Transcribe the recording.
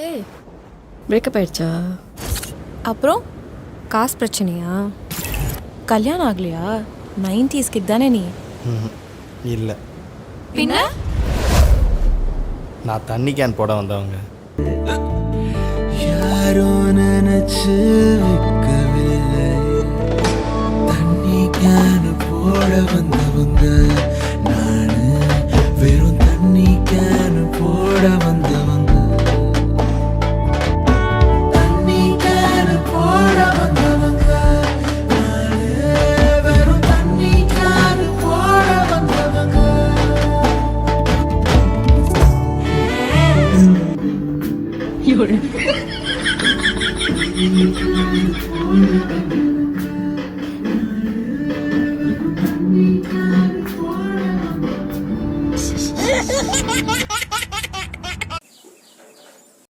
ஏய் பிரேக்கப் ஆயிடுச்சா? அப்புறம் காசு பிரச்சனையா? கல்யாணம் ஆகலையா? 90s கிட் தானே நீ? இல்லை, பின்ன நான் தண்ணி கேன் போட வந்தவங்க. யாரோ நினைச்சு வைக்கவில்லை, தண்ணி கேன் போட வந்தவங்க நானு, வெறும் தண்ணி கேன் போட வந்தவங்க, தண்ணி கேன் போட வந்தவங்க நானு, வெறும் தண்ணி கேன் போட வந்தவங்க. இவரு